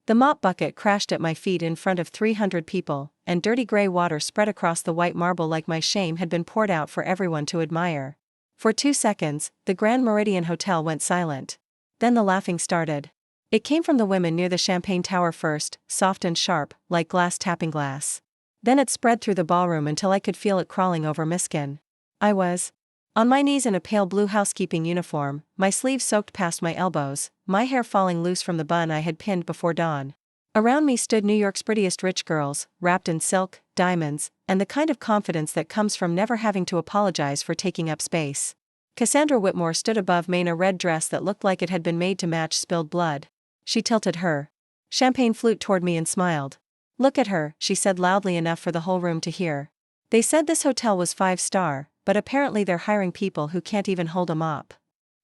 The mop bucket crashed at my feet in front of 300 people, and dirty gray water spread across the white marble like my shame had been poured out for everyone to admire. For 2 seconds, the Grand Meridian Hotel went silent. Then the laughing started. It came from the women near the champagne tower first, soft and sharp, like glass tapping glass. Then it spread through the ballroom until I could feel it crawling over my skin. I was on my knees in a pale blue housekeeping uniform, my sleeves soaked past my elbows, my hair falling loose from the bun I had pinned before dawn. Around me stood New York's prettiest rich girls, wrapped in silk, diamonds, and the kind of confidence that comes from never having to apologize for taking up space. Cassandra Whitmore stood above me in a red dress that looked like it had been made to match spilled blood. She tilted her champagne flute toward me and smiled. "Look at her," she said loudly enough for the whole room to hear. They said this hotel was 5-star, but apparently they're hiring people who can't even hold a mop.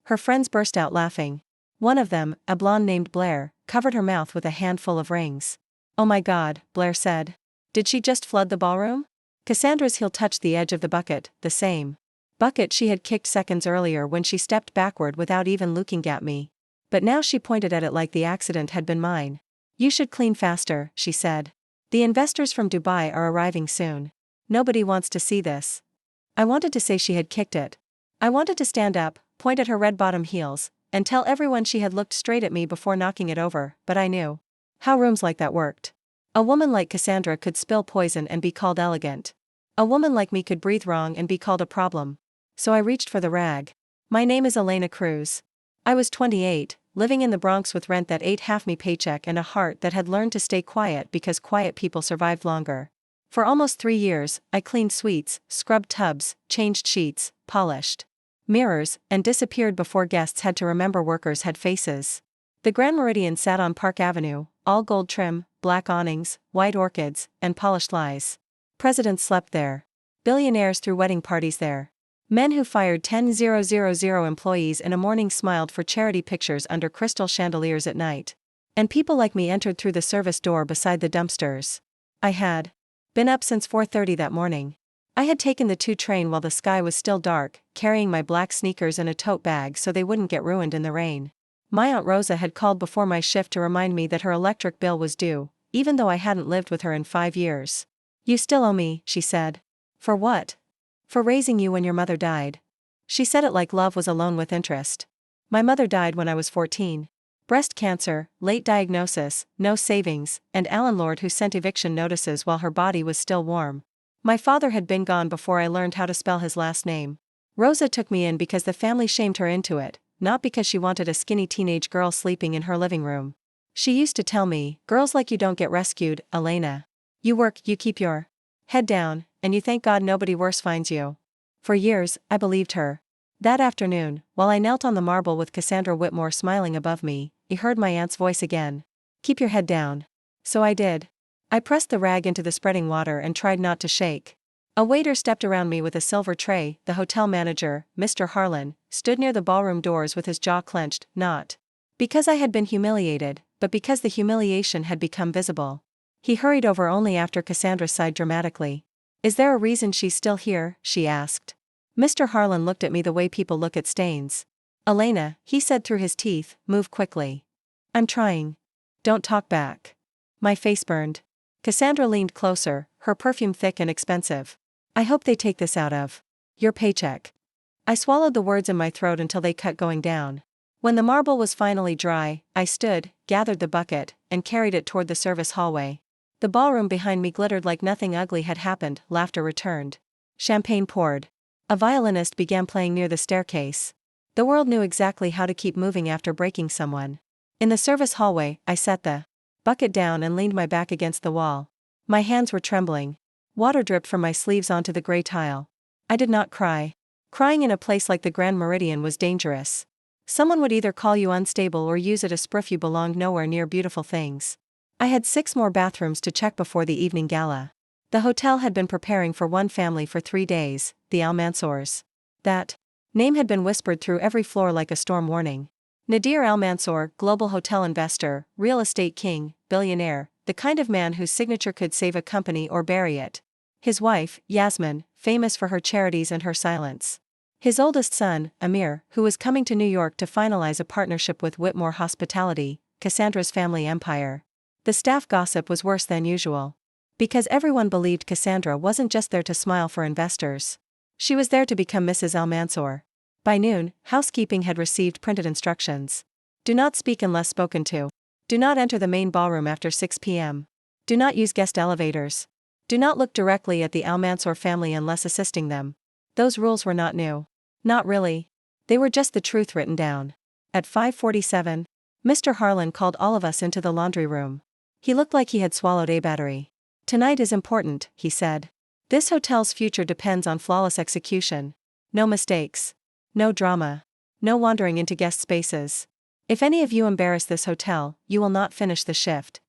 Her friends burst out laughing. One of them, a blonde named Blair, covered her mouth with a handful of rings. "Oh my God," Blair said. "Did she just flood the ballroom?" Cassandra's heel touched the edge of the bucket, the same bucket she had kicked seconds earlier when she stepped backward without even looking at me. But now she pointed at it like the accident had been mine. "You should clean faster," she said. "The investors from Dubai are arriving soon. Nobody wants to see this." I wanted to say she had kicked it. I wanted to stand up, point at her red-bottom heels, and tell everyone she had looked straight at me before knocking it over, but I knew how rooms like that worked. A woman like Cassandra could spill poison and be called elegant. A woman like me could breathe wrong and be called a problem. So I reached for the rag. "My name is Elena Cruz. I was 28, living in the Bronx with rent that ate half me paycheck and a heart that had learned to stay quiet because quiet people survived longer. For almost 3 years, I cleaned suites, scrubbed tubs, changed sheets, polished mirrors, and disappeared before guests had to remember workers had faces. The Grand Meridian sat on Park Avenue, all gold trim, black awnings, white orchids, and polished lies. Presidents slept there. Billionaires threw wedding parties there. Men who fired 10,000 employees in a morning smiled for charity pictures under crystal chandeliers at night. And people like me entered through the service door beside the dumpsters. I had been up since 4:30 that morning. I had taken the 2 train while the sky was still dark, carrying my black sneakers in a tote bag so they wouldn't get ruined in the rain. My Aunt Rosa had called before my shift to remind me that her electric bill was due, even though I hadn't lived with her in 5 years. "You still owe me," she said. "For what?" "For raising you when your mother died." She said it like love was a loan with interest. My mother died when I was 14. Breast cancer, late diagnosis, no savings, and Alan Lord who sent eviction notices while her body was still warm. My father had been gone before I learned how to spell his last name. Rosa took me in because the family shamed her into it, not because she wanted a skinny teenage girl sleeping in her living room. She used to tell me, "Girls like you don't get rescued, Elena. You work, you keep your head down, and you thank God nobody worse finds you." For years, I believed her. That afternoon, while I knelt on the marble with Cassandra Whitmore smiling above me, I heard my aunt's voice again. "Keep your head down." So I did. I pressed the rag into the spreading water and tried not to shake. A waiter stepped around me with a silver tray. The hotel manager, Mr. Harlan, stood near the ballroom doors with his jaw clenched, not because I had been humiliated, but because the humiliation had become visible. He hurried over only after Cassandra sighed dramatically. "Is there a reason she's still here?" she asked. Mr. Harlan looked at me the way people look at stains. "Elena," he said through his teeth, "move quickly." "I'm trying." "Don't talk back." My face burned. Cassandra leaned closer, her perfume thick and expensive. "I hope they take this out of your paycheck." I swallowed the words in my throat until they cut going down. When the marble was finally dry, I stood, gathered the bucket, and carried it toward the service hallway. The ballroom behind me glittered like nothing ugly had happened. Laughter returned. Champagne poured. A violinist began playing near the staircase. The world knew exactly how to keep moving after breaking someone. In the service hallway, I set the bucket down and leaned my back against the wall. My hands were trembling. Water dripped from my sleeves onto the gray tile. I did not cry. Crying in a place like the Grand Meridian was dangerous. Someone would either call you unstable or use it as proof you belonged nowhere near beautiful things. I had 6 more bathrooms to check before the evening gala. The hotel had been preparing for one family for 3 days, the Al-Mansours. That name had been whispered through every floor like a storm warning. Nadir Al-Mansour, global hotel investor, real estate king, billionaire, the kind of man whose signature could save a company or bury it. His wife, Yasmin, famous for her charities and her silence. His oldest son, Amir, who was coming to New York to finalize a partnership with Whitmore Hospitality, Cassandra's family empire. The staff gossip was worse than usual. Because everyone believed Cassandra wasn't just there to smile for investors. She was there to become Mrs. Almanzor. By noon, housekeeping had received printed instructions. Do not speak unless spoken to. Do not enter the main ballroom after 6 p.m. Do not use guest elevators. Do not look directly at the Almanzor family unless assisting them. Those rules were not new. Not really. They were just the truth written down. At 5:47, Mr. Harlan called all of us into the laundry room. He looked like he had swallowed a battery. Tonight is important, he said. This hotel's future depends on flawless execution. No mistakes. No drama. No wandering into guest spaces. If any of you embarrass this hotel, you will not finish the shift.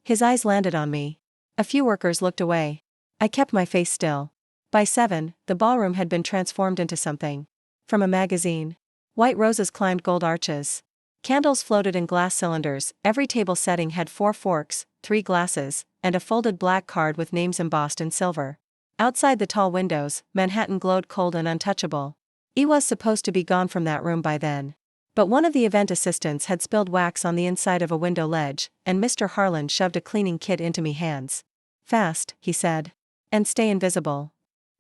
His eyes landed on me. A few workers looked away. I kept my face still. By 7, the ballroom had been transformed into something. From a magazine. White roses climbed gold arches. Candles floated in glass cylinders. Every table setting had 4 forks, 3 glasses, and a folded black card with names embossed in silver. Outside the tall windows, Manhattan glowed cold and untouchable. I was supposed to be gone from that room by then. But one of the event assistants had spilled wax on the inside of a window ledge, and Mr. Harlan shoved a cleaning kit into me hands. Fast, he said. And stay invisible.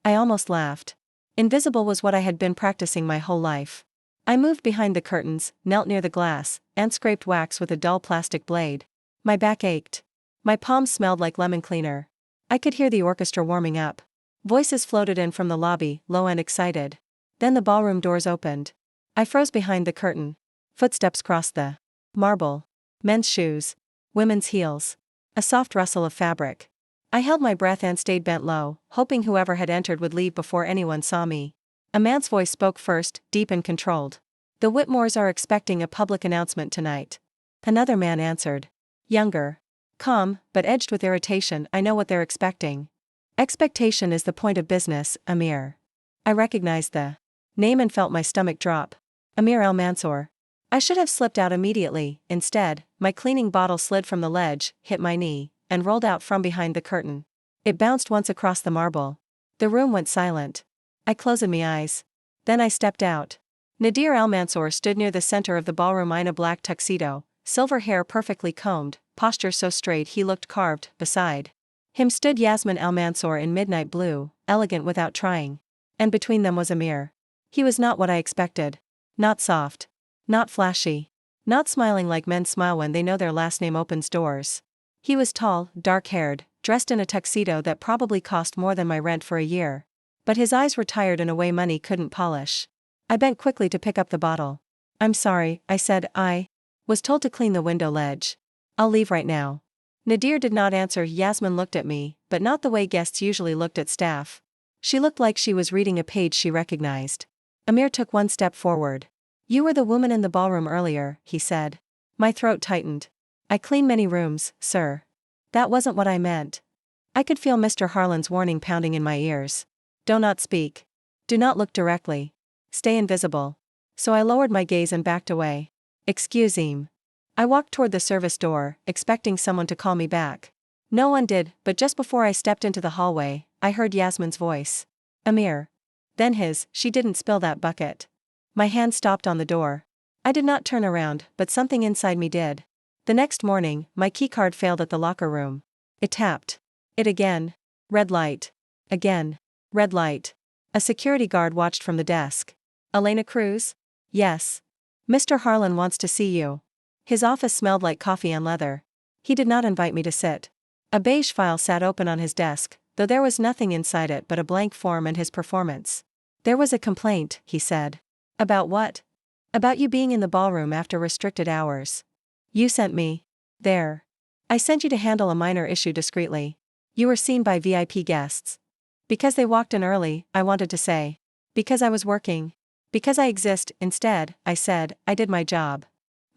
I almost laughed. Invisible was what I had been practicing my whole life. I moved behind the curtains, knelt near the glass, and scraped wax with a dull plastic blade. My back ached. My palms smelled like lemon cleaner. I could hear the orchestra warming up. Voices floated in from the lobby, low and excited. Then the ballroom doors opened. I froze behind the curtain. Footsteps crossed the marble. Men's shoes. Women's heels. A soft rustle of fabric. I held my breath and stayed bent low, hoping whoever had entered would leave before anyone saw me. A man's voice spoke first, deep and controlled. The Whitmores are expecting a public announcement tonight. Another man answered. Younger. Calm, but edged with irritation. I know what they're expecting. Expectation is the point of business, Amir. I recognized the name and felt my stomach drop. Amir Almanzor. I should have slipped out immediately. Instead, my cleaning bottle slid from the ledge, hit my knee, and rolled out from behind the curtain. It bounced once across the marble. The room went silent. I closed my eyes. Then I stepped out. Nadir Almanzor stood near the center of the ballroom in a black tuxedo, silver hair perfectly combed, posture so straight he looked carved. Beside him stood Yasmin Almanzor in midnight blue, elegant without trying. And between them was Amir. He was not what I expected. Not soft. Not flashy. Not smiling like men smile when they know their last name opens doors. He was tall, dark-haired, dressed in a tuxedo that probably cost more than my rent for a year. But his eyes were tired in a way money couldn't polish. I bent quickly to pick up the bottle. I'm sorry, I said. I was told to clean the window ledge. I'll leave right now. Nadir did not answer. Yasmin looked at me, but not the way guests usually looked at staff. She looked like she was reading a page she recognized. Amir took one step forward. You were the woman in the ballroom earlier, he said. My throat tightened. I clean many rooms, sir. That wasn't what I meant. I could feel Mr. Harlan's warning pounding in my ears. Do not speak. Do not look directly. Stay invisible. So I lowered my gaze and backed away. Excuse me. I walked toward the service door, expecting someone to call me back. No one did, but just before I stepped into the hallway, I heard Yasmin's voice. Amir. Then his. She didn't spill that bucket. My hand stopped on the door. I did not turn around, but something inside me did. The next morning, my keycard failed at the locker room. It tapped. It again. Red light. Again. Red light. A security guard watched from the desk. Elena Cruz? Yes. Mr. Harlan wants to see you. His office smelled like coffee and leather. He did not invite me to sit. A beige file sat open on his desk, though there was nothing inside it but a blank form and his performance. There was a complaint, he said. About what? About you being in the ballroom after restricted hours. You sent me. There. I sent you to handle a minor issue discreetly. You were seen by VIP guests. Because they walked in early, I wanted to say. Because I was working. Because I exist. Instead, I said, I did my job.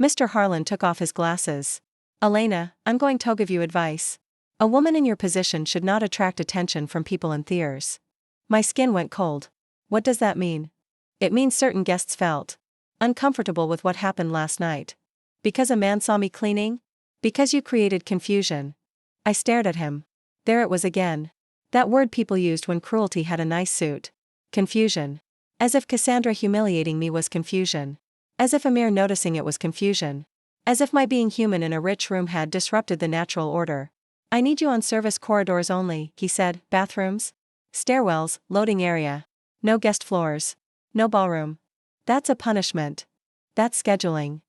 Mr. Harlan took off his glasses. Elena, I'm going to give you advice. A woman in your position should not attract attention from people in theaters. My skin went cold. What does that mean? It means certain guests felt uncomfortable with what happened last night. Because a man saw me cleaning? Because you created confusion. I stared at him. There it was again. That word people used when cruelty had a nice suit. Confusion. As if Cassandra humiliating me was confusion. As if Amir noticing it was confusion. As if my being human in a rich room had disrupted the natural order. I need you on service corridors only, he said. Bathrooms? Stairwells, loading area. No guest floors. No ballroom. That's a punishment. That's scheduling.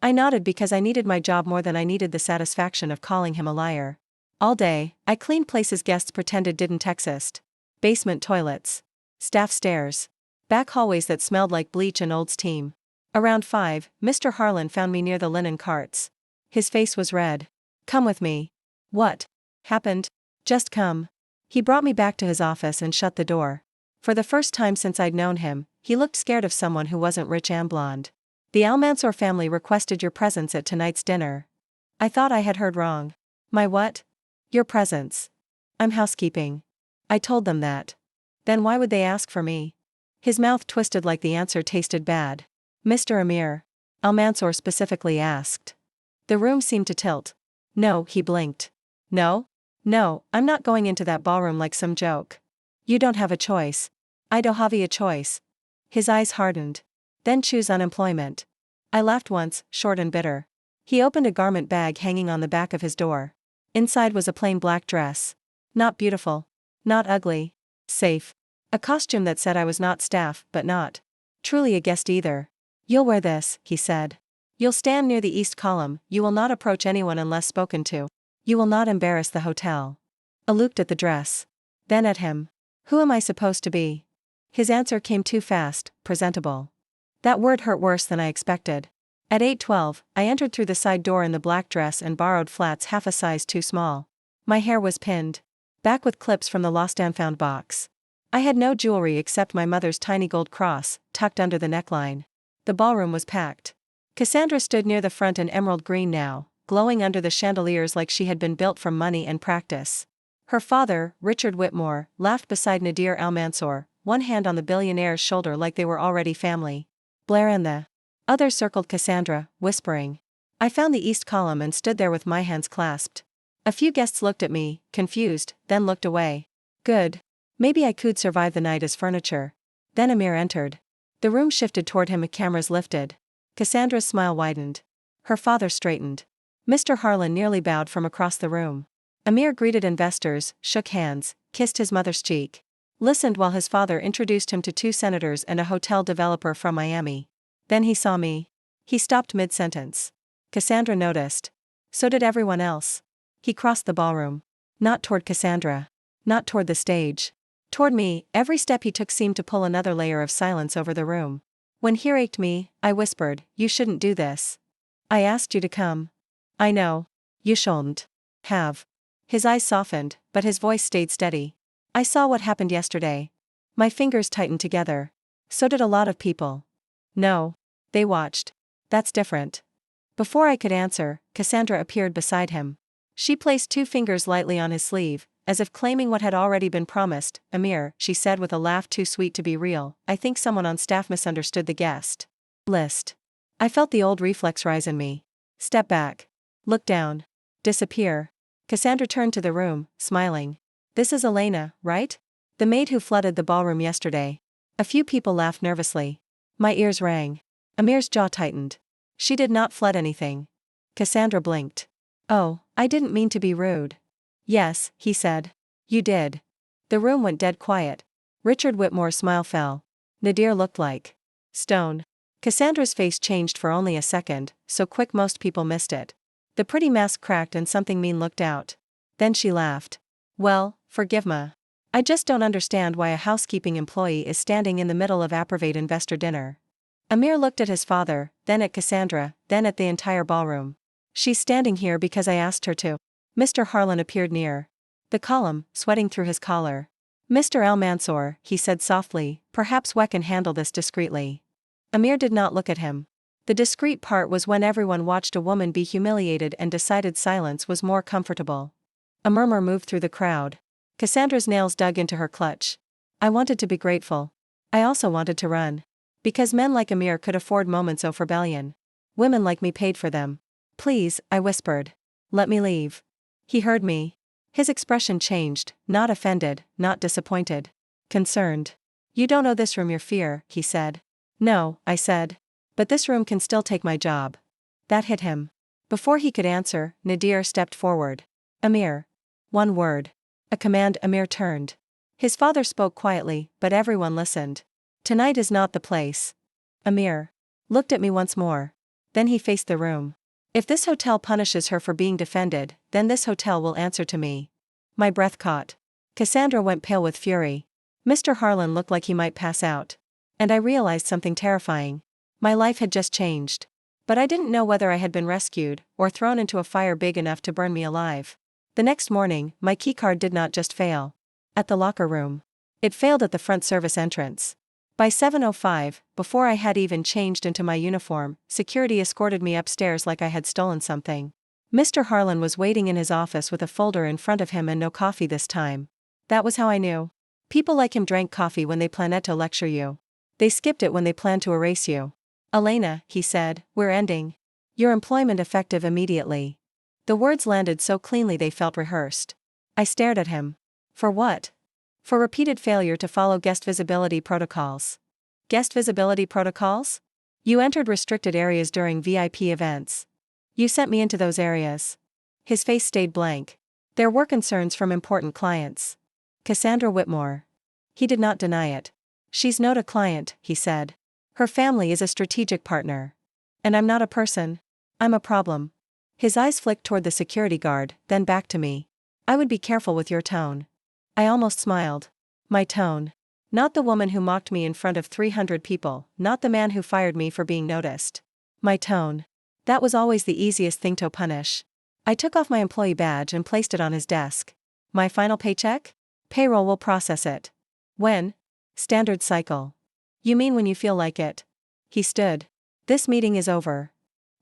I nodded because I needed my job more than I needed the satisfaction of calling him a liar. All day, I cleaned places guests pretended didn't exist. Basement toilets. Staff stairs. Back hallways that smelled like bleach and old steam. Around 5, Mr. Harlan found me near the linen carts. His face was red. Come with me. What happened? Just come. He brought me back to his office and shut the door. For the first time since I'd known him, he looked scared of someone who wasn't rich and blonde. The Almanzor family requested your presence at tonight's dinner. I thought I had heard wrong. My what? Your presence. I'm housekeeping. I told them that. Then why would they ask for me? His mouth twisted like the answer tasted bad. Mr. Amir. Almanzor specifically asked. The room seemed to tilt. No, he blinked. No? No, I'm not going into that ballroom like some joke. You don't have a choice. I don't have a choice. His eyes hardened. Then choose unemployment. I laughed once, short and bitter. He opened a garment bag hanging on the back of his door. Inside was a plain black dress. Not beautiful. Not ugly. Safe. A costume that said I was not staff, but not truly a guest either. You'll wear this, he said. You'll stand near the east column, you will not approach anyone unless spoken to. You will not embarrass the hotel. I looked at the dress. Then at him. Who am I supposed to be? His answer came too fast. Presentable. That word hurt worse than I expected. At 8:12, I entered through the side door in the black dress and borrowed flats half a size too small. My hair was pinned back with clips from the lost and found box. I had no jewelry except my mother's tiny gold cross, tucked under the neckline. The ballroom was packed. Cassandra stood near the front in emerald green now, glowing under the chandeliers like she had been built from money and practice. Her father, Richard Whitmore, laughed beside Nadir Almanzor, one hand on the billionaire's shoulder like they were already family. Blair and the other circled Cassandra, whispering. I found the east column and stood there with my hands clasped. A few guests looked at me, confused, then looked away. Good. Maybe I could survive the night as furniture. Then Amir entered. The room shifted toward him, cameras lifted. Cassandra's smile widened. Her father straightened. Mr. Harlan nearly bowed from across the room. Amir greeted investors, shook hands, kissed his mother's cheek. Listened while his father introduced him to 2 senators and a hotel developer from Miami. Then he saw me. He stopped mid-sentence. Cassandra noticed. So did everyone else. He crossed the ballroom. Not toward Cassandra. Not toward the stage. Toward me. Every step he took seemed to pull another layer of silence over the room. When he raked me, I whispered, you shouldn't do this. I asked you to come. I know. You shouldn't have. His eyes softened, but his voice stayed steady. I saw what happened yesterday. My fingers tightened together. So did a lot of people. No. They watched. That's different. Before I could answer, Cassandra appeared beside him. She placed 2 fingers lightly on his sleeve, as if claiming what had already been promised. Amir, she said with a laugh too sweet to be real, I think someone on staff misunderstood the guest list. I felt the old reflex rise in me. Step back. Look down. Disappear. Cassandra turned to the room, smiling. This is Elena, right? The maid who flooded the ballroom yesterday. A few people laughed nervously. My ears rang. Amir's jaw tightened. She did not flood anything. Cassandra blinked. Oh, I didn't mean to be rude. Yes, he said. You did. The room went dead quiet. Richard Whitmore's smile fell. Nadir looked like stone. Cassandra's face changed for only a second, so quick most people missed it. The pretty mask cracked and something mean looked out. Then she laughed. Well, forgive me. I just don't understand why a housekeeping employee is standing in the middle of a private investor dinner. Amir looked at his father, then at Cassandra, then at the entire ballroom. She's standing here because I asked her to. Mr. Harlan appeared near the column, sweating through his collar. Mr. Almanzor, he said softly, perhaps we can handle this discreetly. Amir did not look at him. The discreet part was when everyone watched a woman be humiliated and decided silence was more comfortable. A murmur moved through the crowd. Cassandra's nails dug into her clutch. I wanted to be grateful. I also wanted to run. Because men like Amir could afford moments of rebellion. Women like me paid for them. Please, I whispered. Let me leave. He heard me. His expression changed, not offended, not disappointed. Concerned. You don't owe this room your fear, he said. No, I said. But this room can still take my job. That hit him. Before he could answer, Nadir stepped forward. Amir. One word. A command. Amir turned. His father spoke quietly, but everyone listened. Tonight is not the place. Amir looked at me once more. Then he faced the room. If this hotel punishes her for being defended, then this hotel will answer to me. My breath caught. Cassandra went pale with fury. Mr. Harlan looked like he might pass out. And I realized something terrifying. My life had just changed. But I didn't know whether I had been rescued, or thrown into a fire big enough to burn me alive. The next morning, my keycard did not just fail. At the locker room. It failed at the front service entrance. By 7:05, before I had even changed into my uniform, security escorted me upstairs like I had stolen something. Mr. Harlan was waiting in his office with a folder in front of him and no coffee this time. That was how I knew. People like him drank coffee when they planned to lecture you. They skipped it when they planned to erase you. Elena, he said, we're ending your employment effective immediately. The words landed so cleanly they felt rehearsed. I stared at him. For what? For repeated failure to follow guest visibility protocols. Guest visibility protocols? You entered restricted areas during VIP events. You sent me into those areas. His face stayed blank. There were concerns from important clients. Cassandra Whitmore. He did not deny it. She's not a client, he said. Her family is a strategic partner. And I'm not a person. I'm a problem. His eyes flicked toward the security guard, then back to me. I would be careful with your tone. I almost smiled. My tone. Not the woman who mocked me in front of 300 people, not the man who fired me for being noticed. My tone. That was always the easiest thing to punish. I took off my employee badge and placed it on his desk. My final paycheck? Payroll will process it. When? Standard cycle. You mean when you feel like it? He stood. This meeting is over.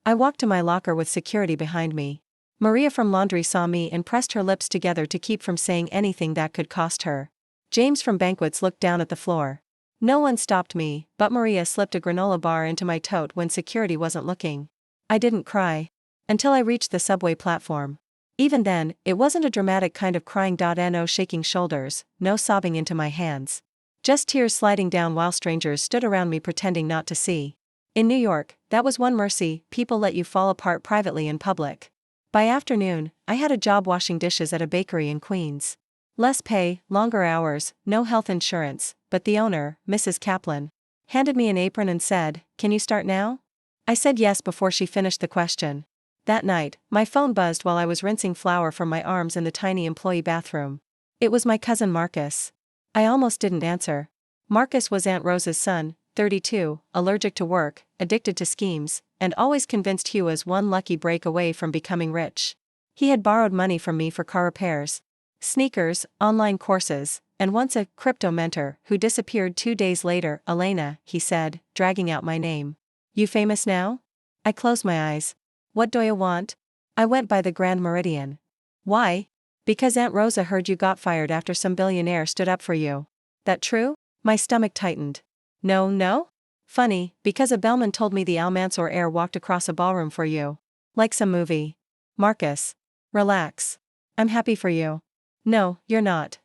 I walked to my locker with security behind me. Maria from laundry saw me and pressed her lips together to keep from saying anything that could cost her. James from banquets looked down at the floor. No one stopped me, but Maria slipped a granola bar into my tote when security wasn't looking. I didn't cry. Until I reached the subway platform. Even then, it wasn't a dramatic kind of crying. No shaking shoulders, no sobbing into my hands. Just tears sliding down while strangers stood around me pretending not to see. In New York, that was one mercy, people let you fall apart privately in public. By afternoon, I had a job washing dishes at a bakery in Queens. Less pay, longer hours, no health insurance, but the owner, Mrs. Kaplan, handed me an apron and said, "Can you start now?" I said yes before she finished the question. That night, my phone buzzed while I was rinsing flour from my arms in the tiny employee bathroom. It was my cousin Marcus. I almost didn't answer. Marcus was Aunt Rosa's son, 32, allergic to work, addicted to schemes, and always convinced Hugh was one lucky break away from becoming rich. He had borrowed money from me for car repairs, sneakers, online courses, and once a crypto mentor who disappeared 2 days later. Elena, he said, dragging out my name. You famous now? I closed my eyes. What do you want? I went by the Grand Meridian. Why? Because Aunt Rosa heard you got fired after some billionaire stood up for you. That true? My stomach tightened. No? Funny, because a bellman told me the Al Mansour heir walked across a ballroom for you. Like some movie. Marcus. Relax. I'm happy for you. No, you're not.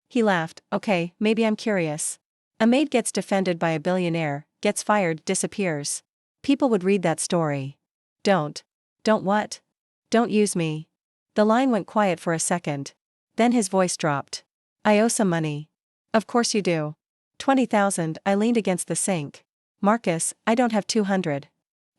He laughed. Okay, maybe I'm curious. A maid gets defended by a billionaire, gets fired, disappears. People would read that story. Don't what? Don't use me. The line went quiet for a second. Then his voice dropped. I owe some money. Of course you do. 20,000. I leaned against the sink. Marcus, I don't have 200.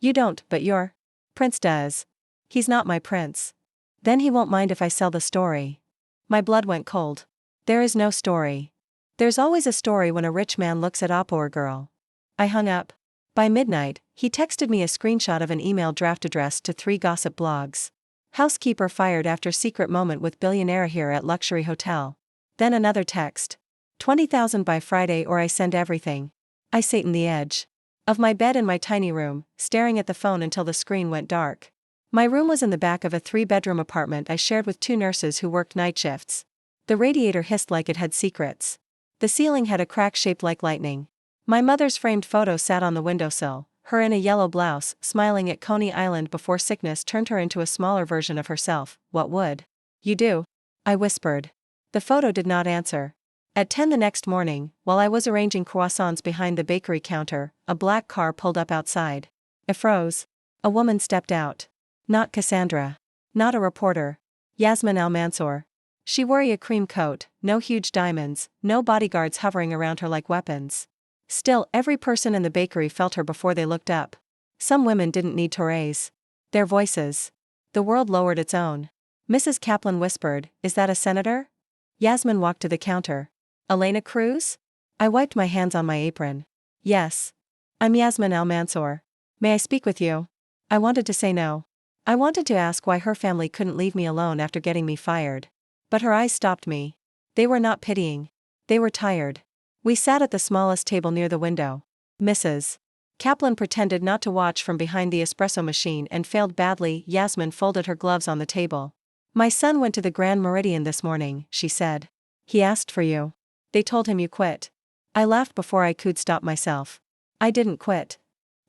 You don't, but your prince does. He's not my prince. Then he won't mind if I sell the story. My blood went cold. There is no story. There's always a story when a rich man looks at Opera girl. I hung up. By midnight, he texted me a screenshot of an email draft addressed to 3 gossip blogs. Housekeeper fired after secret moment with billionaire here at luxury hotel. Then another text. 20,000 by Friday or I send everything. I sat on the edge of my bed in my tiny room, staring at the phone until the screen went dark. My room was in the back of a 3-bedroom apartment I shared with 2 nurses who worked night shifts. The radiator hissed like it had secrets. The ceiling had a crack shaped like lightning. My mother's framed photo sat on the windowsill, her in a yellow blouse, smiling at Coney Island before sickness turned her into a smaller version of herself. What would you do? I whispered. The photo did not answer. At 10 the next morning, while I was arranging croissants behind the bakery counter, a black car pulled up outside. I froze. A woman stepped out. Not Cassandra. Not a reporter. Yasmin Al-Mansour. She wore a cream coat, no huge diamonds, no bodyguards hovering around her like weapons. Still, every person in the bakery felt her before they looked up. Some women didn't need to raise their voices. The world lowered its own. Mrs. Kaplan whispered, "Is that a senator?" Yasmin walked to the counter. "Elena Cruz?" I wiped my hands on my apron. "Yes. I'm Yasmin Al-Mansour. May I speak with you?" I wanted to say no. I wanted to ask why her family couldn't leave me alone after getting me fired. But her eyes stopped me. They were not pitying. They were tired. We sat at the smallest table near the window. Mrs. Kaplan pretended not to watch from behind the espresso machine and failed badly. Yasmin folded her gloves on the table. "My son went to the Grand Meridian this morning," she said. "He asked for you. They told him you quit." I laughed before I could stop myself. "I didn't quit."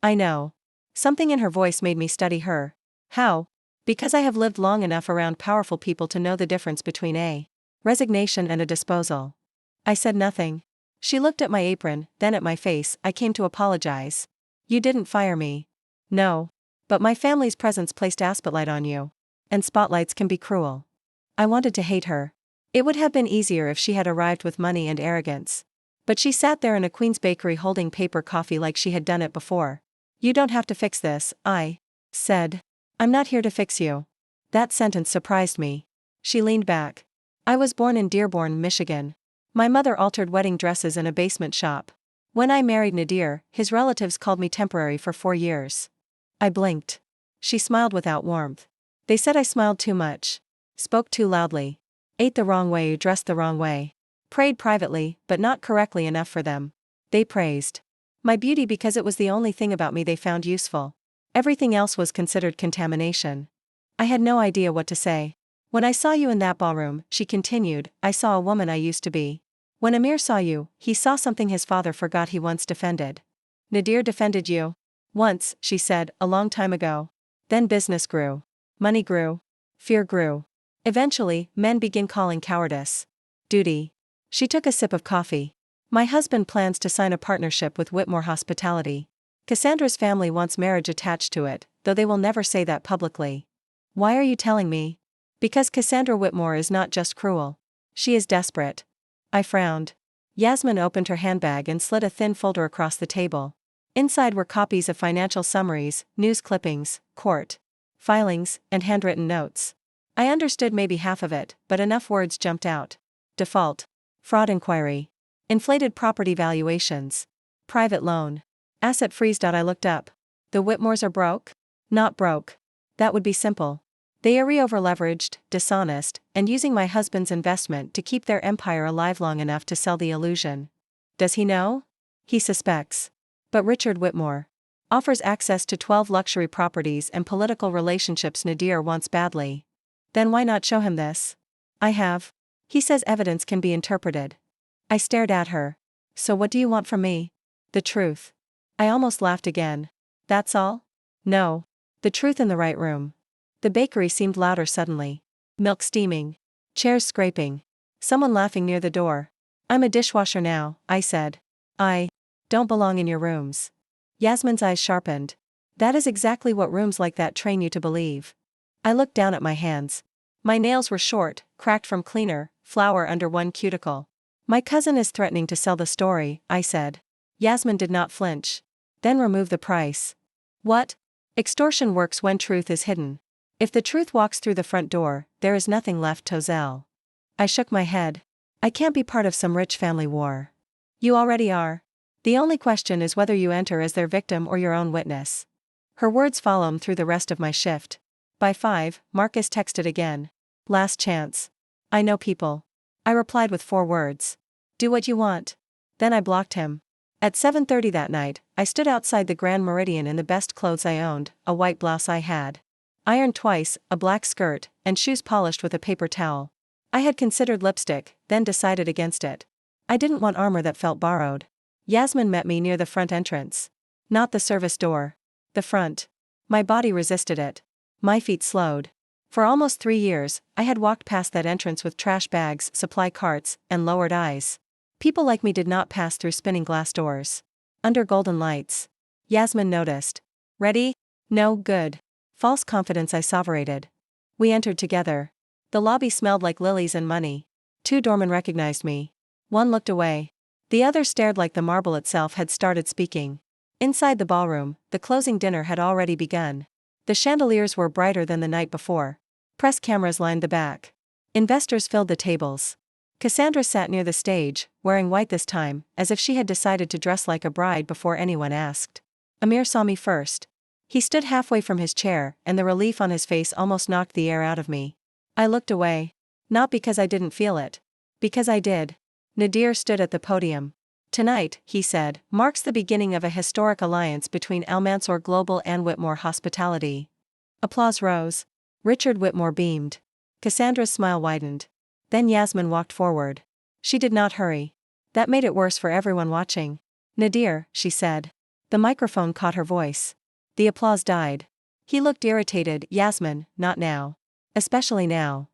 "I know." Something in her voice made me study her. "How?" "Because I have lived long enough around powerful people to know the difference between a resignation and a disposal." I said nothing. She looked at my apron, then at my face. "I came to apologize." "You didn't fire me." "No. But my family's presence placed a spotlight on you. And spotlights can be cruel." I wanted to hate her. It would have been easier if she had arrived with money and arrogance. But she sat there in a Queen's bakery holding paper coffee like she had done it before. "You don't have to fix this," I said. "I'm not here to fix you." That sentence surprised me. She leaned back. "I was born in Dearborn, Michigan. My mother altered wedding dresses in a basement shop. When I married Nadir, his relatives called me temporary for 4 years." I blinked. She smiled without warmth. "They said I smiled too much. Spoke too loudly. Ate the wrong way, dressed the wrong way. Prayed privately, but not correctly enough for them. They praised my beauty because it was the only thing about me they found useful. Everything else was considered contamination." I had no idea what to say. "When I saw you in that ballroom," she continued, "I saw a woman I used to be. When Amir saw you, he saw something his father forgot he once defended." "Nadir defended you?" "Once," she said, "a long time ago. Then business grew. Money grew. Fear grew. Eventually, men begin calling cowardice duty." She took a sip of coffee. "My husband plans to sign a partnership with Whitmore Hospitality. Cassandra's family wants marriage attached to it, though they will never say that publicly." "Why are you telling me?" "Because Cassandra Whitmore is not just cruel. She is desperate." I frowned. Yasmin opened her handbag and slid a thin folder across the table. Inside were copies of financial summaries, news clippings, court filings, and handwritten notes. I understood maybe half of it, but enough words jumped out. Default. Fraud inquiry. Inflated property valuations. Private loan. Asset freeze. I looked up. "The Whitmores are broke?" "Not broke. That would be simple. They are over-leveraged, dishonest, and using my husband's investment to keep their empire alive long enough to sell the illusion." "Does he know?" "He suspects. But Richard Whitmore offers access to 12 luxury properties and political relationships Nadir wants badly." "Then why not show him this?" "I have. He says evidence can be interpreted." I stared at her. "So what do you want from me?" "The truth." I almost laughed again. "That's all?" "No. The truth in the right room." The bakery seemed louder suddenly. Milk steaming. Chairs scraping. Someone laughing near the door. "I'm a dishwasher now," I said. "I don't belong in your rooms." Yasmin's eyes sharpened. "That is exactly what rooms like that train you to believe." I looked down at my hands. My nails were short, cracked from cleaner, flour under one cuticle. "My cousin is threatening to sell the story," I said. Yasmin did not flinch. "Then remove the price." "What?" "Extortion works when truth is hidden. If the truth walks through the front door, there is nothing left to sell." I shook my head. "I can't be part of some rich family war." "You already are. The only question is whether you enter as their victim or your own witness." Her words followed through the rest of my shift. By 5, Marcus texted again. "Last chance. I know people." I replied with 4 words. "Do what you want." Then I blocked him. At 7:30 that night, I stood outside the Grand Meridian in the best clothes I owned, a white blouse I had ironed twice, a black skirt, and shoes polished with a paper towel. I had considered lipstick, then decided against it. I didn't want armor that felt borrowed. Yasmin met me near the front entrance. Not the service door. The front. My body resisted it. My feet slowed. For almost 3 years, I had walked past that entrance with trash bags, supply carts, and lowered eyes. People like me did not pass through spinning glass doors. Under golden lights. Yasmin noticed. "Ready?" "No, good." False confidence, I asseverated. We entered together. The lobby smelled like lilies and money. 2 doormen recognized me. One looked away. The other stared like the marble itself had started speaking. Inside the ballroom, the closing dinner had already begun. The chandeliers were brighter than the night before. Press cameras lined the back. Investors filled the tables. Cassandra sat near the stage, wearing white this time, as if she had decided to dress like a bride before anyone asked. Amir saw me first. He stood halfway from his chair, and the relief on his face almost knocked the air out of me. I looked away. Not because I didn't feel it. Because I did. Nadir stood at the podium. Tonight, he said, marks the beginning of a historic alliance between Al Mansour Global and Whitmore Hospitality. Applause rose. Richard Whitmore beamed. Cassandra's smile widened. Then Yasmin walked forward. She did not hurry. That made it worse for everyone watching. Nadir, she said. The microphone caught her voice. The applause died. He looked irritated. Yasmin, not now. Especially now.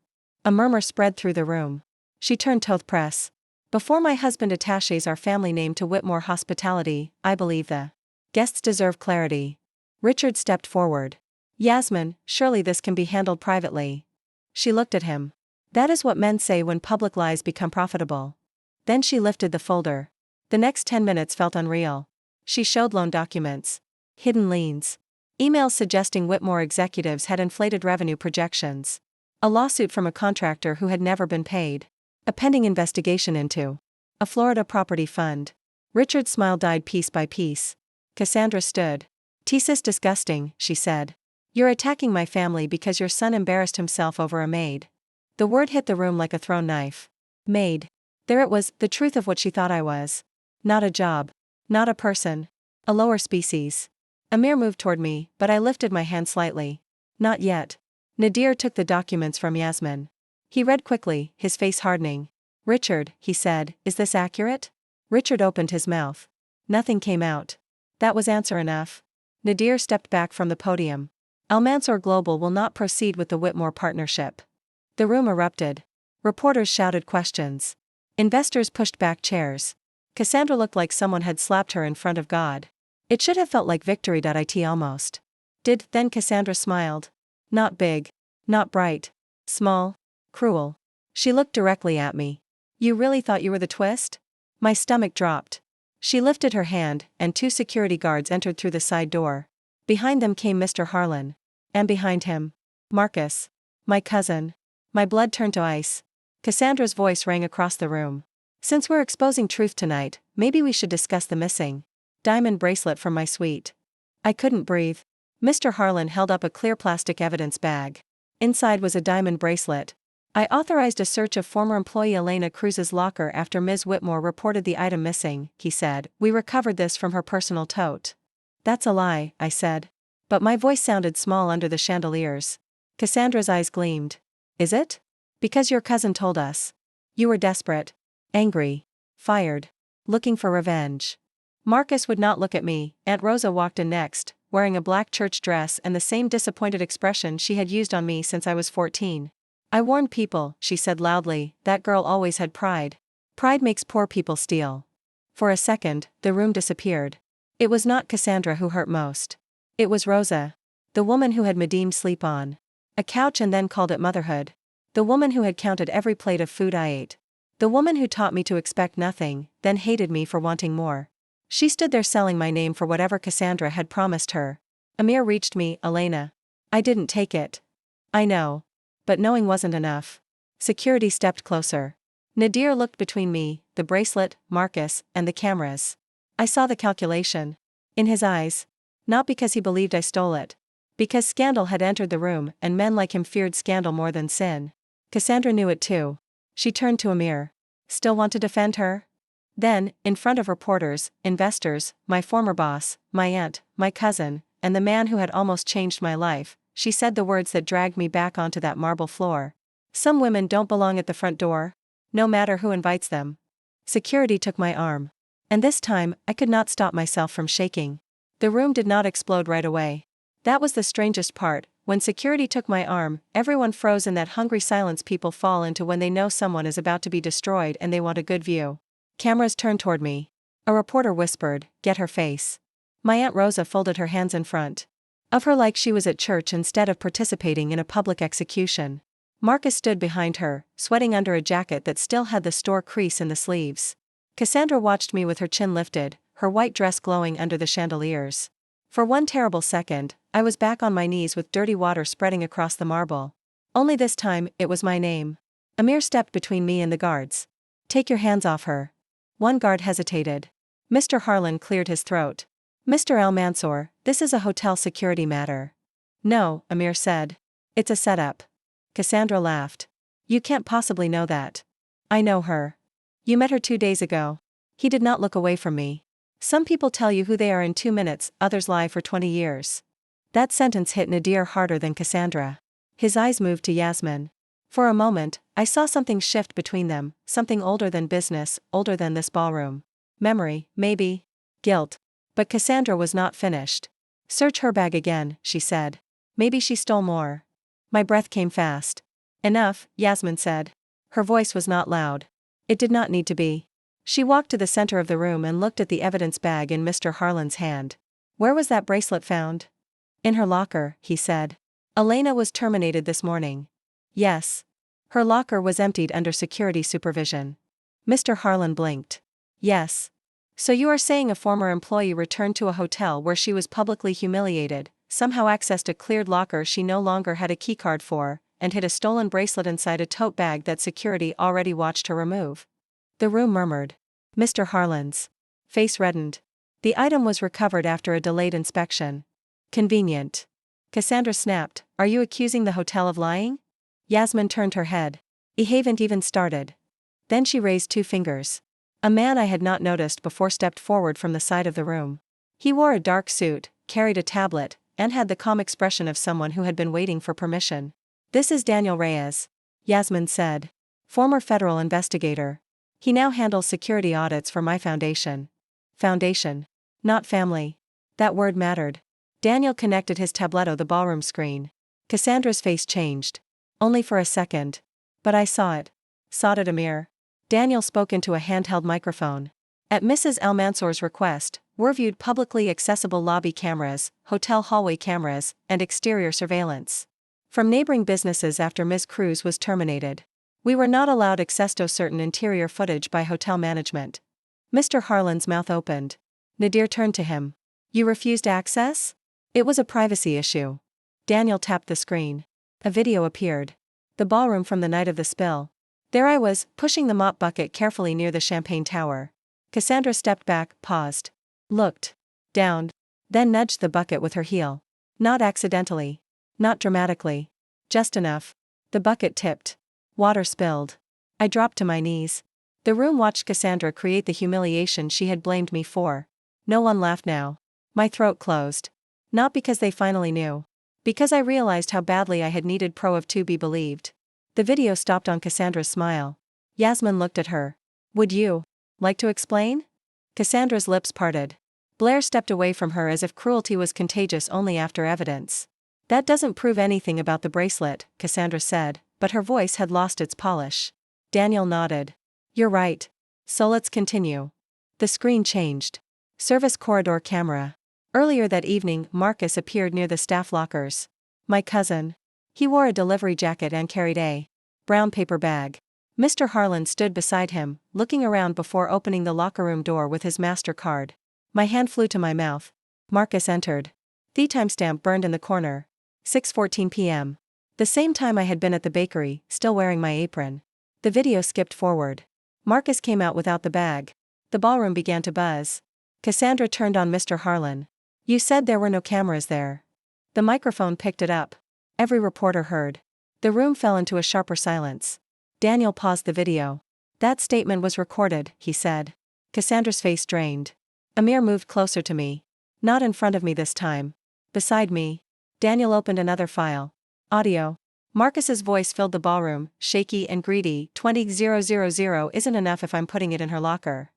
A murmur spread through the room. She turned to the press. Before my husband attaches our family name to Whitmore Hospitality, I believe the guests deserve clarity. Richard stepped forward. Yasmin, surely this can be handled privately. She looked at him. That is what men say when public lies become profitable. Then she lifted the folder. The next 10 minutes felt unreal. She showed loan documents. Hidden liens. Emails suggesting Whitmore executives had inflated revenue projections. A lawsuit from a contractor who had never been paid. A pending investigation into a Florida property fund. Richard's smile died piece by piece. Cassandra stood. "This disgusting," she said. "You're attacking my family because your son embarrassed himself over a maid." The word hit the room like a thrown knife. Maid. There it was, the truth of what she thought I was. Not a job. Not a person. A lower species. Amir moved toward me, but I lifted my hand slightly. Not yet. Nadir took the documents from Yasmin. He read quickly, his face hardening. "Richard," he said, "is this accurate?" Richard opened his mouth. Nothing came out. That was answer enough. Nadir stepped back from the podium. Al Mansour Global will not proceed with the Whitmore partnership. The room erupted. Reporters shouted questions. Investors pushed back chairs. Cassandra looked like someone had slapped her in front of God. It should have felt like victory.it almost. Then Cassandra smiled. Not big. Not bright. Small. Cruel. She looked directly at me. "You really thought you were the twist?" My stomach dropped. She lifted her hand, and 2 security guards entered through the side door. Behind them came Mr. Harlan. And behind him, Marcus. My cousin. My blood turned to ice. Cassandra's voice rang across the room. "Since we're exposing truth tonight, maybe we should discuss the missing diamond bracelet from my suite." I couldn't breathe. Mr. Harlan held up a clear plastic evidence bag. Inside was a diamond bracelet. I authorized a search of former employee Elena Cruz's locker after Ms. Whitmore reported the item missing, he said. "We recovered this from her personal tote." "That's a lie," I said. But my voice sounded small under the chandeliers. Cassandra's eyes gleamed. "Is it? Because your cousin told us. You were desperate. Angry. Fired. Looking for revenge." Marcus would not look at me. Aunt Rosa walked in next, wearing a black church dress and the same disappointed expression she had used on me since I was 14. "I warned people," she said loudly, "that girl always had pride. Pride makes poor people steal." For a second, the room disappeared. It was not Cassandra who hurt most. It was Rosa. The woman who had Madame sleep on a couch and then called it motherhood. The woman who had counted every plate of food I ate. The woman who taught me to expect nothing, then hated me for wanting more. She stood there selling my name for whatever Cassandra had promised her. Amir reached me. "Elena. I didn't take it." "I know. But knowing wasn't enough." Security stepped closer. Nadir looked between me, the bracelet, Marcus, and the cameras. I saw the calculation in his eyes. Not because he believed I stole it. Because scandal had entered the room, and men like him feared scandal more than sin. Cassandra knew it too. She turned to Amir. "Still want to defend her?" Then, in front of reporters, investors, my former boss, my aunt, my cousin, and the man who had almost changed my life, she said the words that dragged me back onto that marble floor. "Some women don't belong at the front door. No matter who invites them." Security took my arm. And this time, I could not stop myself from shaking. The room did not explode right away. That was the strangest part. When security took my arm, everyone froze in that hungry silence people fall into when they know someone is about to be destroyed and they want a good view. Cameras turned toward me. A reporter whispered, "Get her face." My Aunt Rosa folded her hands in front. Of her like she was at church instead of participating in a public execution. Marcus stood behind her, sweating under a jacket that still had the store crease in the sleeves. Cassandra watched me with her chin lifted, her white dress glowing under the chandeliers. For one terrible second, I was back on my knees with dirty water spreading across the marble. Only this time, it was my name. Amir stepped between me and the guards. "Take your hands off her." One guard hesitated. Mr. Harlan cleared his throat. "Mr. Al-Mansour, this is a hotel security matter." "No," Amir said. "It's a setup." Cassandra laughed. "You can't possibly know that." "I know her. You met her 2 days ago." He did not look away from me. "Some people tell you who they are in 2 minutes, others lie for 20 years. That sentence hit Nadir harder than Cassandra. His eyes moved to Yasmin. For a moment, I saw something shift between them, something older than business, older than this ballroom. Memory, maybe. Guilt. But Cassandra was not finished. "Search her bag again," she said. "Maybe she stole more." My breath came fast. "Enough," Yasmin said. Her voice was not loud. It did not need to be. She walked to the center of the room and looked at the evidence bag in Mr. Harlan's hand. "Where was that bracelet found?" "In her locker," he said. "Elena was terminated this morning." "Yes. Her locker was emptied under security supervision." Mr. Harlan blinked. "Yes. So you are saying a former employee returned to a hotel where she was publicly humiliated, somehow accessed a cleared locker she no longer had a keycard for, and hid a stolen bracelet inside a tote bag that security already watched her remove?" The room murmured. Mr. Harlan's face reddened. "The item was recovered after a delayed inspection." "Convenient." Cassandra snapped. "Are you accusing the hotel of lying?" Yasmin turned her head. "I haven't even started." Then she raised 2 fingers. A man I had not noticed before stepped forward from the side of the room. He wore a dark suit, carried a tablet, and had the calm expression of someone who had been waiting for permission. "This is Daniel Reyes," Yasmin said. "Former federal investigator. He now handles security audits for my foundation." Foundation. Not family. That word mattered. Daniel connected his tableau to the ballroom screen. Cassandra's face changed. Only for a second. But I saw it. "Saw it, Amir." Daniel spoke into a handheld microphone. "At Mrs. Al-Mansour's request, were viewed publicly accessible lobby cameras, hotel hallway cameras, and exterior surveillance from neighboring businesses after Ms. Cruz was terminated. We were not allowed access to certain interior footage by hotel management." Mr. Harlan's mouth opened. Nadir turned to him. "You refused access?" "It was a privacy issue." Daniel tapped the screen. A video appeared. The ballroom from the night of the spill. There I was, pushing the mop bucket carefully near the champagne tower. Cassandra stepped back, paused. Looked. Down. Then nudged the bucket with her heel. Not accidentally. Not dramatically. Just enough. The bucket tipped. Water spilled. I dropped to my knees. The room watched Cassandra create the humiliation she had blamed me for. No one laughed now. My throat closed. Not because they finally knew. Because I realized how badly I had needed Pro to be believed. The video stopped on Cassandra's smile. Yasmin looked at her. "Would you like to explain?" Cassandra's lips parted. Blair stepped away from her as if cruelty was contagious only after evidence. "That doesn't prove anything about the bracelet," Cassandra said, but her voice had lost its polish. Daniel nodded. "You're right. So let's continue." The screen changed. Service corridor camera. Earlier that evening, Marcus appeared near the staff lockers. My cousin. He wore a delivery jacket and carried a brown paper bag. Mr. Harlan stood beside him, looking around before opening the locker room door with his MasterCard. My hand flew to my mouth. Marcus entered. The timestamp burned in the corner. 6:14 p.m. The same time I had been at the bakery, still wearing my apron. The video skipped forward. Marcus came out without the bag. The ballroom began to buzz. Cassandra turned on Mr. Harlan. "You said there were no cameras there." The microphone picked it up. Every reporter heard. The room fell into a sharper silence. Daniel paused the video. "That statement was recorded," he said. Cassandra's face drained. Amir moved closer to me. Not in front of me this time. Beside me. Daniel opened another file. Audio. Marcus's voice filled the ballroom, shaky and greedy. 20,000 isn't enough if I'm putting it in her locker.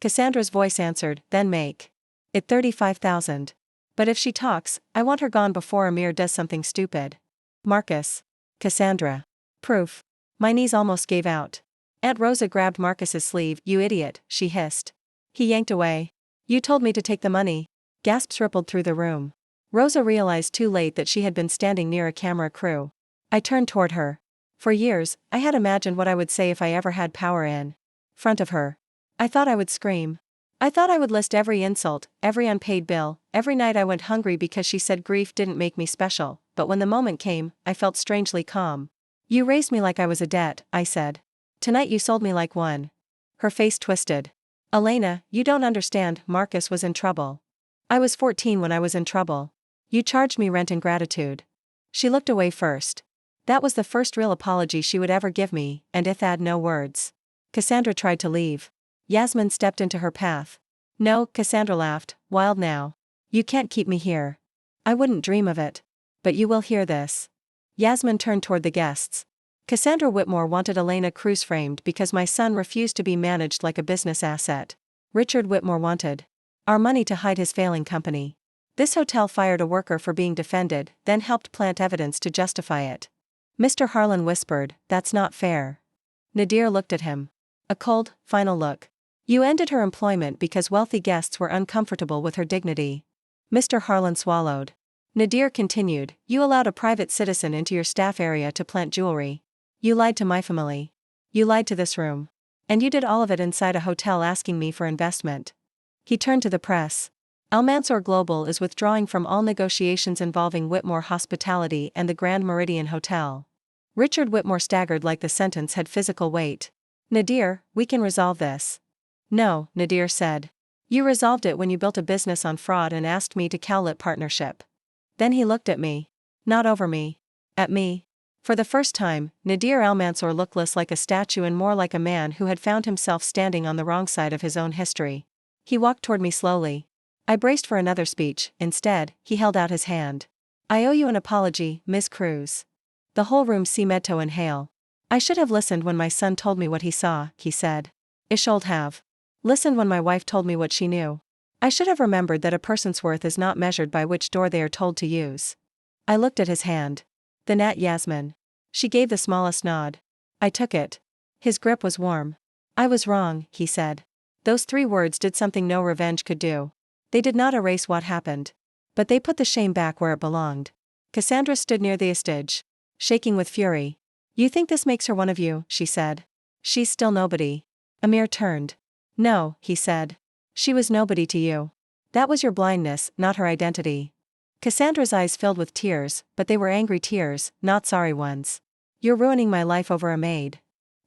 Cassandra's voice answered, "Then make it 35,000. But if she talks, I want her gone before Amir does something stupid." Marcus. Cassandra. Proof. My knees almost gave out. Aunt Rosa grabbed Marcus's sleeve. "You idiot," she hissed. He yanked away. "You told me to take the money." Gasps rippled through the room. Rosa realized too late that she had been standing near a camera crew. I turned toward her. For years, I had imagined what I would say if I ever had power in front of her. I thought I would scream. I thought I would list every insult, every unpaid bill, every night I went hungry because she said grief didn't make me special, but when the moment came, I felt strangely calm. You raised me like I was a debt, I said. Tonight you sold me like one. Her face twisted. Elena, you don't understand, Marcus was in trouble. I was 14 when I was in trouble. You charged me rent in gratitude. She looked away first. That was the first real apology she would ever give me, and Ith had no words. Cassandra tried to leave. Yasmin stepped into her path. No, Cassandra laughed, wild now. You can't keep me here. I wouldn't dream of it. But you will hear this. Yasmin turned toward the guests. Cassandra Whitmore wanted Elena Cruz framed because my son refused to be managed like a business asset. Richard Whitmore wanted our money to hide his failing company. This hotel fired a worker for being defended, then helped plant evidence to justify it. Mr. Harlan whispered, that's not fair. Nadir looked at him. A cold, final look. You ended her employment because wealthy guests were uncomfortable with her dignity. Mr. Harlan swallowed. Nadir continued, you allowed a private citizen into your staff area to plant jewelry. You lied to my family. You lied to this room. And you did all of it inside a hotel asking me for investment. He turned to the press. Almansor Global is withdrawing from all negotiations involving Whitmore Hospitality and the Grand Meridian Hotel. Richard Whitmore staggered like the sentence had physical weight. Nadir, we can resolve this. No, Nadir said. You resolved it when you built a business on fraud and asked me to cowlit partnership. Then he looked at me. Not over me. At me. For the first time, Nadir Almansor looked less like a statue and more like a man who had found himself standing on the wrong side of his own history. He walked toward me slowly. I braced for another speech, instead, he held out his hand. I owe you an apology, Ms. Cruz. The whole room seemed to inhale. I should have listened when my son told me what he saw, he said. I should have listened when my wife told me what she knew. I should have remembered that a person's worth is not measured by which door they are told to use. I looked at his hand. The Nat Yasmin. She gave the smallest nod. I took it. His grip was warm. I was wrong, he said. Those 3 words did something no revenge could do. They did not erase what happened. But they put the shame back where it belonged. Cassandra stood near the stage, shaking with fury. You think this makes her one of you, she said. She's still nobody. Amir turned. No, he said. She was nobody to you. That was your blindness, not her identity. Cassandra's eyes filled with tears, but they were angry tears, not sorry ones. You're ruining my life over a maid.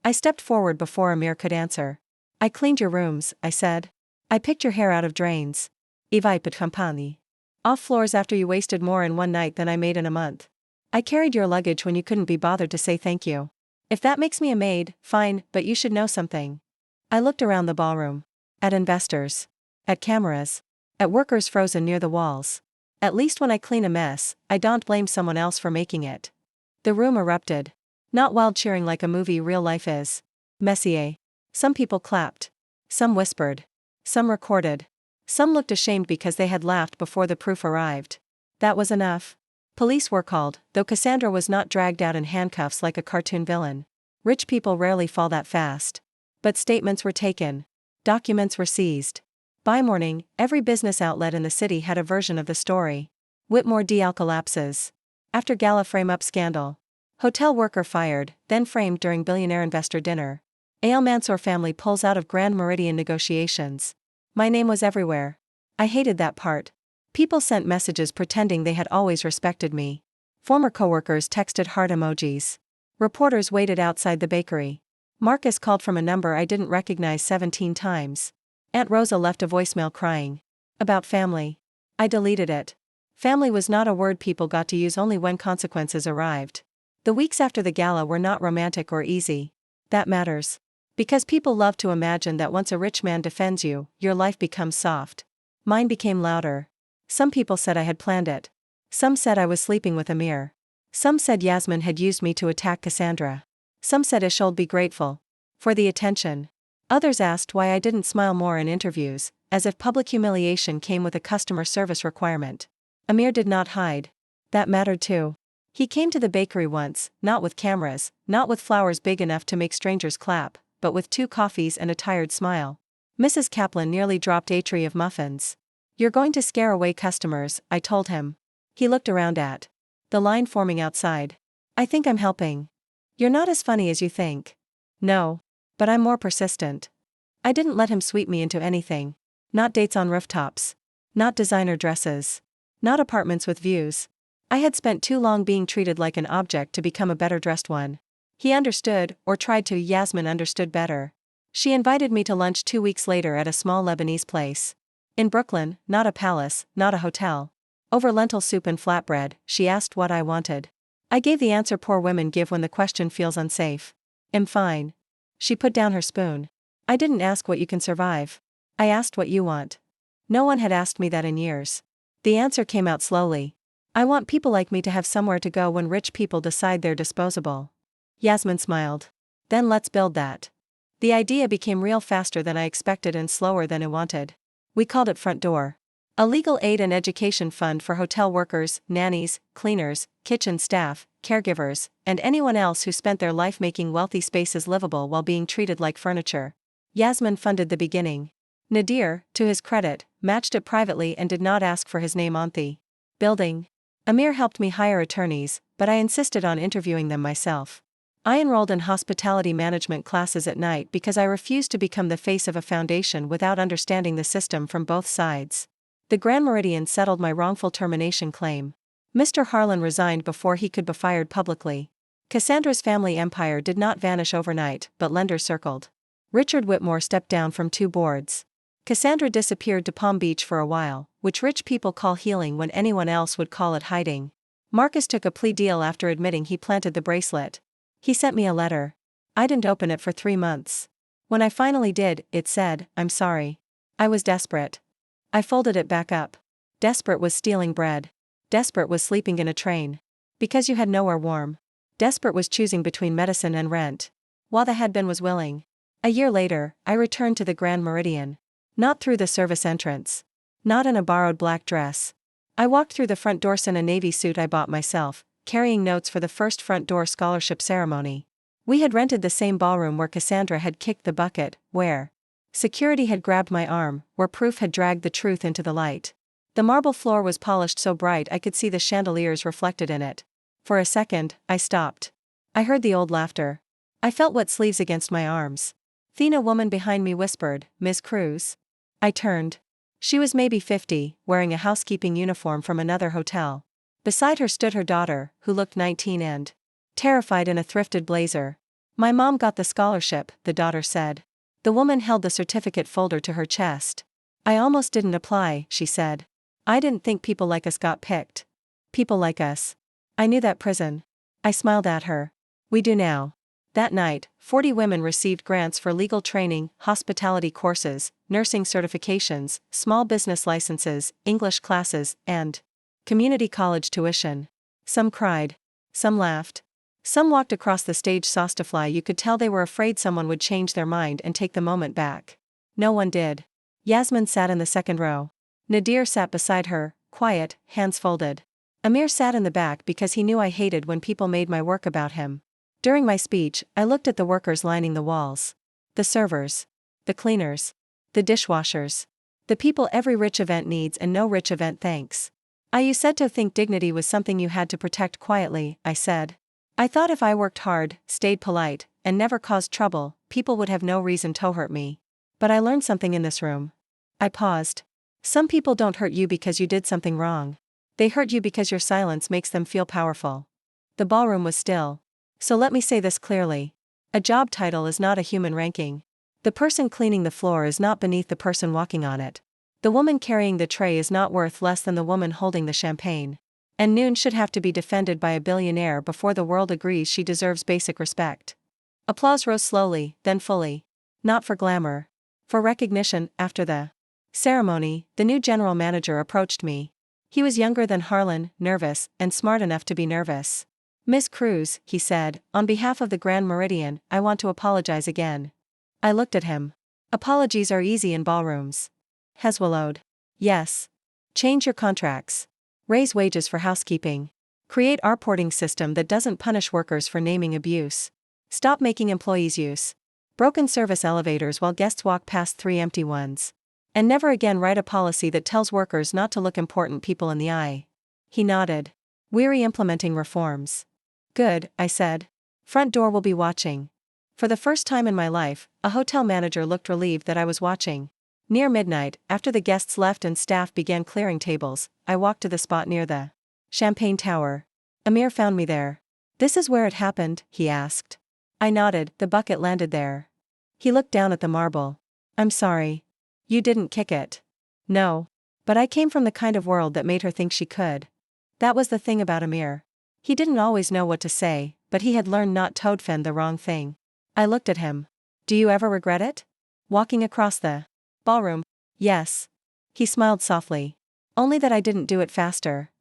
I stepped forward before Amir could answer. I cleaned your rooms, I said. I picked your hair out of drains. Evai put compagnie. Off floors after you wasted more in one night than I made in a month. I carried your luggage when you couldn't be bothered to say thank you. If that makes me a maid, fine, but you should know something. I looked around the ballroom. At investors. At cameras. At workers frozen near the walls. At least when I clean a mess, I don't blame someone else for making it. The room erupted. Not wild cheering like a movie real life is. Messier. Some people clapped. Some whispered. Some recorded. Some looked ashamed because they had laughed before the proof arrived. That was enough. Police were called, though Cassandra was not dragged out in handcuffs like a cartoon villain. Rich people rarely fall that fast. But statements were taken. Documents were seized. By morning, every business outlet in the city had a version of the story. Whitmore DL collapses. After gala frame-up scandal. Hotel worker fired, then framed during billionaire investor dinner. Al Mansour family pulls out of Grand Meridian negotiations. My name was everywhere. I hated that part. People sent messages pretending they had always respected me. Former coworkers texted heart emojis. Reporters waited outside the bakery. Marcus called from a number I didn't recognize 17 times. Aunt Rosa left a voicemail crying. About family. I deleted it. Family was not a word people got to use only when consequences arrived. The weeks after the gala were not romantic or easy. That matters. Because people love to imagine that once a rich man defends you, your life becomes soft. Mine became louder. Some people said I had planned it. Some said I was sleeping with Amir. Some said Yasmin had used me to attack Cassandra. Some said I should be grateful for the attention. Others asked why I didn't smile more in interviews, as if public humiliation came with a customer service requirement. Amir did not hide. That mattered too. He came to the bakery once, not with cameras, not with flowers big enough to make strangers clap, but with 2 coffees and a tired smile. Mrs. Kaplan nearly dropped a tray of muffins. You're going to scare away customers, I told him. He looked around at the line forming outside. I think I'm helping. You're not as funny as you think. No. But I'm more persistent. I didn't let him sweep me into anything. Not dates on rooftops. Not designer dresses. Not apartments with views. I had spent too long being treated like an object to become a better dressed one. He understood, or tried to. Yasmin understood better. She invited me to lunch 2 weeks later at a small Lebanese place. In Brooklyn, not a palace, not a hotel. Over lentil soup and flatbread, she asked what I wanted. I gave the answer poor women give when the question feels unsafe. I'm fine. She put down her spoon. I didn't ask what you can survive. I asked what you want. No one had asked me that in years. The answer came out slowly. I want people like me to have somewhere to go when rich people decide they're disposable. Yasmin smiled. Then let's build that. The idea became real faster than I expected and slower than I wanted. We called it Front Door. A legal aid and education fund for hotel workers, nannies, cleaners, kitchen staff, caregivers, and anyone else who spent their life making wealthy spaces livable while being treated like furniture. Yasmin funded the beginning. Nadir, to his credit, matched it privately and did not ask for his name on the building. Amir helped me hire attorneys, but I insisted on interviewing them myself. I enrolled in hospitality management classes at night because I refused to become the face of a foundation without understanding the system from both sides. The Grand Meridian settled my wrongful termination claim. Mr. Harlan resigned before he could be fired publicly. Cassandra's family empire did not vanish overnight, but lenders circled. Richard Whitmore stepped down from 2 boards. Cassandra disappeared to Palm Beach for a while, which rich people call healing when anyone else would call it hiding. Marcus took a plea deal after admitting he planted the bracelet. He sent me a letter. I didn't open it for 3 months. When I finally did, it said, "I'm sorry." I was desperate. I folded it back up. Desperate was stealing bread. Desperate was sleeping in a train. Because you had nowhere warm. Desperate was choosing between medicine and rent. While the had been was willing. A year later, I returned to the Grand Meridian. Not through the service entrance. Not in a borrowed black dress. I walked through the front doors in a navy suit I bought myself, carrying notes for the first front door scholarship ceremony. We had rented the same ballroom where Cassandra had kicked the bucket, where security had grabbed my arm, where proof had dragged the truth into the light. The marble floor was polished so bright I could see the chandeliers reflected in it. For a second, I stopped. I heard the old laughter. I felt wet sleeves against my arms. Then a woman behind me whispered, "Miss Cruz?" I turned. She was maybe 50, wearing a housekeeping uniform from another hotel. Beside her stood her daughter, who looked 19 and terrified in a thrifted blazer. "My mom got the scholarship," the daughter said. The woman held the certificate folder to her chest. "I almost didn't apply," she said. "I didn't think people like us got picked." People like us. I knew that prison. I smiled at her. We do now. That night, 40 women received grants for legal training, hospitality courses, nursing certifications, small business licenses, English classes, and community college tuition. Some cried. Some laughed. Some walked across the stage saucefly. You could tell they were afraid someone would change their mind and take the moment back. No one did. Yasmin sat in the second row. Nadir sat beside her, quiet, hands folded. Amir sat in the back because he knew I hated when people made my work about him. During my speech, I looked at the workers lining the walls. The servers. The cleaners. The dishwashers. The people every rich event needs and no rich event thanks. You said to think dignity was something you had to protect quietly, I said. I thought if I worked hard, stayed polite, and never caused trouble, people would have no reason to hurt me. But I learned something in this room. I paused. Some people don't hurt you because you did something wrong. They hurt you because your silence makes them feel powerful. The ballroom was still. So let me say this clearly. A job title is not a human ranking. The person cleaning the floor is not beneath the person walking on it. The woman carrying the tray is not worth less than the woman holding the champagne. And Noon should have to be defended by a billionaire before the world agrees she deserves basic respect. Applause rose slowly, then fully. Not for glamour. For recognition. After the ceremony, the new general manager approached me. He was younger than Harlan, nervous, and smart enough to be nervous. "Miss Cruz," he said, "on behalf of the Grand Meridian, I want to apologize again." I looked at him. Apologies are easy in ballrooms. Heswallowed. Yes. Change your contracts. Raise wages for housekeeping. Create a reporting system that doesn't punish workers for naming abuse. Stop making employees use broken service elevators while guests walk past 3 empty ones. And never again write a policy that tells workers not to look important people in the eye. He nodded. We're implementing reforms. Good, I said. Front door will be watching. For the first time in my life, a hotel manager looked relieved that I was watching. Near midnight, after the guests left and staff began clearing tables, I walked to the spot near the champagne tower. Amir found me there. This is where it happened, he asked. I nodded. The bucket landed there. He looked down at the marble. I'm sorry. You didn't kick it. No. But I came from the kind of world that made her think she could. That was the thing about Amir. He didn't always know what to say, but he had learned not to defend the wrong thing. I looked at him. Do you ever regret it? Walking across the ballroom? Yes. He smiled softly. Only that I didn't do it faster.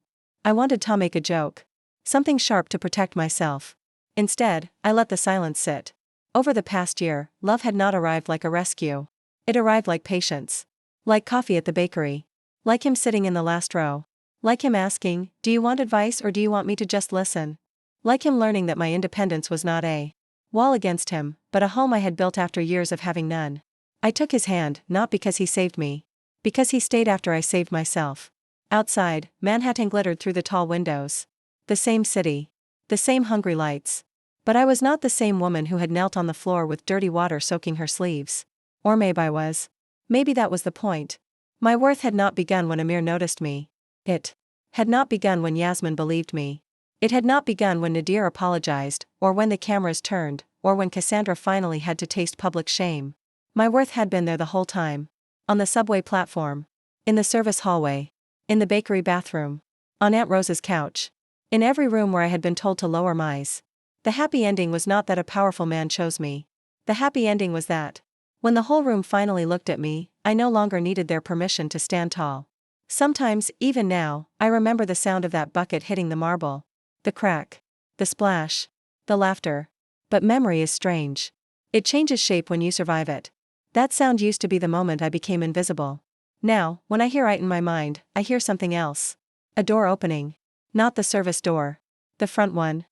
I wanted to make a joke. Something sharp to protect myself. Instead, I let the silence sit. Over the past year, love had not arrived like a rescue. It arrived like patience. Like coffee at the bakery. Like him sitting in the last row. Like him asking, do you want advice or do you want me to just listen? Like him learning that my independence was not a wall against him, but a home I had built after years of having none. I took his hand, not because he saved me. Because he stayed after I saved myself. Outside, Manhattan glittered through the tall windows. The same city. The same hungry lights. But I was not the same woman who had knelt on the floor with dirty water soaking her sleeves. Or maybe I was. Maybe that was the point. My worth had not begun when Amir noticed me. It had not begun when Yasmin believed me. It had not begun when Nadir apologized, or when the cameras turned, or when Cassandra finally had to taste public shame. My worth had been there the whole time. On the subway platform. In the service hallway. In the bakery bathroom. On Aunt Rose's couch. In every room where I had been told to lower my eyes. The happy ending was not that a powerful man chose me. The happy ending was that, when the whole room finally looked at me, I no longer needed their permission to stand tall. Sometimes, even now, I remember the sound of that bucket hitting the marble. The crack. The splash. The laughter. But memory is strange. It changes shape when you survive it. That sound used to be the moment I became invisible. Now, when I hear it in my mind, I hear something else. A door opening. Not the service door. The front one.